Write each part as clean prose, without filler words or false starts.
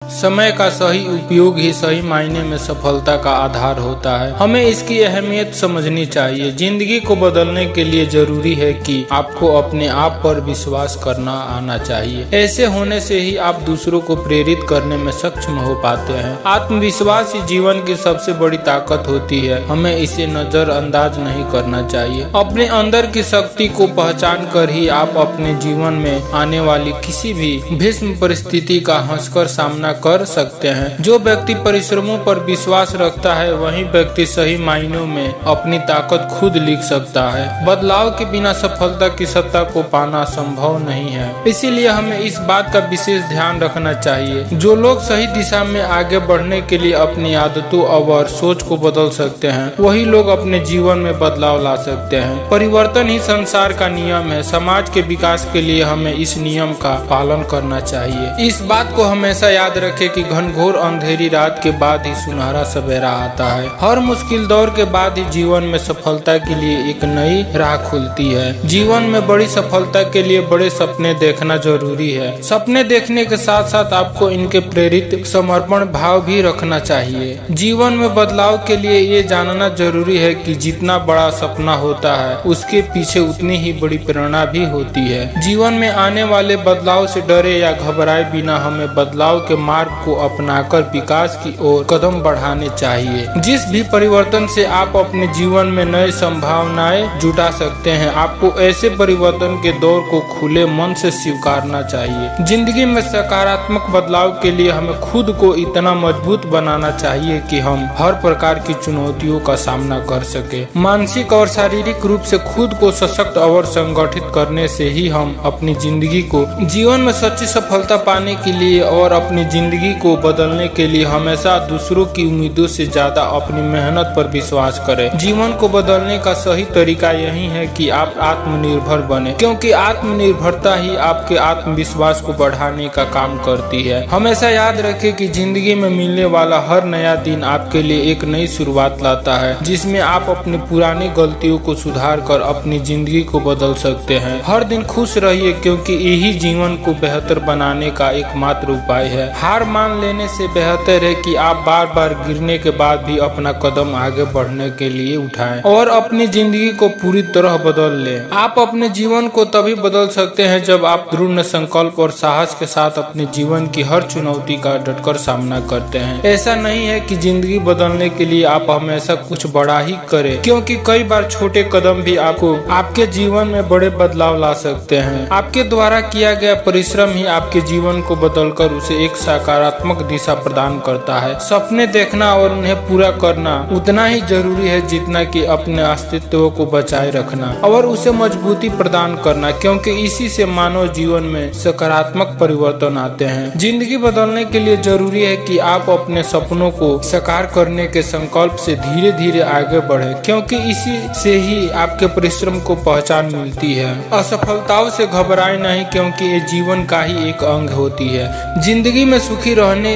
समय का सही उपयोग ही सही मायने में सफलता का आधार होता है। हमें इसकी अहमियत समझनी चाहिए। जिंदगी को बदलने के लिए जरूरी है कि आपको अपने आप पर विश्वास करना आना चाहिए। ऐसे होने से ही आप दूसरों को प्रेरित करने में सक्षम हो पाते हैं। आत्मविश्वास ही जीवन की सबसे बड़ी ताकत होती है। हमें इसे नजरअंदाज नहीं करना चाहिए। अपने अंदर की शक्ति को पहचान कर ही आप अपने जीवन में आने वाली किसी भी भीषण परिस्थिति का हंसकर सामना कर सकते हैं। जो व्यक्ति परिश्रमों पर विश्वास रखता है वही व्यक्ति सही मायनों में अपनी ताकत खुद लिख सकता है। बदलाव के बिना सफलता की सत्ता को पाना संभव नहीं है। इसीलिए हमें इस बात का विशेष ध्यान रखना चाहिए। जो लोग सही दिशा में आगे बढ़ने के लिए अपनी आदतों और सोच को बदल सकते हैं वही लोग अपने जीवन में बदलाव ला सकते हैं। परिवर्तन ही संसार का नियम है। समाज के विकास के लिए हमें इस नियम का पालन करना चाहिए। इस बात को हमेशा याद रखें कि घनघोर अंधेरी रात के बाद ही सुनहरा सवेरा आता है। हर मुश्किल दौर के बाद ही जीवन में सफलता के लिए एक नई राह खुलती है। जीवन में बड़ी सफलता के लिए बड़े सपने देखना जरूरी है। सपने देखने के साथ साथ आपको इनके प्रेरित समर्पण भाव भी रखना चाहिए। जीवन में बदलाव के लिए ये जानना जरूरी है कि जितना बड़ा सपना होता है उसके पीछे उतनी ही बड़ी प्रेरणा भी होती है। जीवन में आने वाले बदलाव से डरे या घबराए बिना हमें बदलाव के मार्ग को अपनाकर विकास की ओर कदम बढ़ाने चाहिए। जिस भी परिवर्तन से आप अपने जीवन में नए संभावनाएं जुटा सकते हैं, आपको ऐसे परिवर्तन के दौर को खुले मन से स्वीकारना चाहिए। जिंदगी में सकारात्मक बदलाव के लिए हमें खुद को इतना मजबूत बनाना चाहिए कि हम हर प्रकार की चुनौतियों का सामना कर सके। मानसिक और शारीरिक रूप से खुद को सशक्त और संगठित करने से ही हम अपनी जिंदगी को जीवन में सच्ची सफलता पाने के लिए और अपनी जिंदगी को बदलने के लिए हमेशा दूसरों की उम्मीदों से ज्यादा अपनी मेहनत पर विश्वास करें। जीवन को बदलने का सही तरीका यही है कि आप आत्मनिर्भर बने, क्योंकि आत्मनिर्भरता ही आपके आत्मविश्वास को बढ़ाने का काम करती है। हमेशा याद रखें कि जिंदगी में मिलने वाला हर नया दिन आपके लिए एक नई शुरुआत लाता है, जिसमें आप अपनी पुरानी गलतियों को सुधार कर अपनी जिंदगी को बदल सकते हैं। हर दिन खुश रहिए, क्योंकि यही जीवन को बेहतर बनाने का एकमात्र उपाय है। हार मान लेने से बेहतर है कि आप बार बार गिरने के बाद भी अपना कदम आगे बढ़ने के लिए उठाएं और अपनी जिंदगी को पूरी तरह बदल लें। आप अपने जीवन को तभी बदल सकते हैं जब आप दृढ़ संकल्प और साहस के साथ अपने जीवन की हर चुनौती का डटकर सामना करते हैं। ऐसा नहीं है कि जिंदगी बदलने के लिए आप हमेशा कुछ बड़ा ही करें, क्योंकि कई बार छोटे कदम भी आपको आपके जीवन में बड़े बदलाव ला सकते हैं। आपके द्वारा किया गया परिश्रम ही आपके जीवन को बदलकर उसे एक सकारात्मक दिशा प्रदान करता है। सपने देखना और उन्हें पूरा करना उतना ही जरूरी है जितना कि अपने अस्तित्व को बचाए रखना और उसे मजबूती प्रदान करना, क्योंकि इसी से मानव जीवन में सकारात्मक परिवर्तन आते हैं। जिंदगी बदलने के लिए जरूरी है कि आप अपने सपनों को साकार करने के संकल्प से धीरे धीरे आगे बढ़े, क्योंकि इसी से ही आपके परिश्रम को पहचान मिलती है। असफलताओं से घबराए नहीं, क्योंकि ये जीवन का ही एक अंग होती है। जिंदगी में सुखी रहने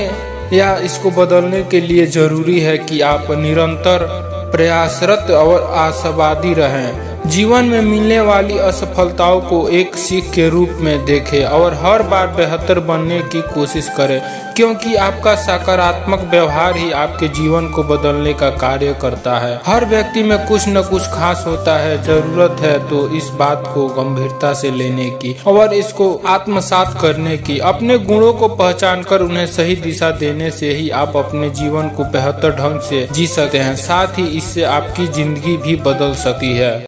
या इसको बदलने के लिए जरूरी है कि आप निरंतर प्रयासरत और आशावादी रहें। जीवन में मिलने वाली असफलताओं को एक सीख के रूप में देखें और हर बार बेहतर बनने की कोशिश करें, क्योंकि आपका सकारात्मक व्यवहार ही आपके जीवन को बदलने का कार्य करता है। हर व्यक्ति में कुछ न कुछ खास होता है। जरूरत है तो इस बात को गंभीरता से लेने की और इसको आत्मसात करने की। अपने गुणों को पहचान कर उन्हें सही दिशा देने से ही आप अपने जीवन को बेहतर ढंग से जी सकते हैं। साथ ही इससे आपकी जिंदगी भी बदल सकती है।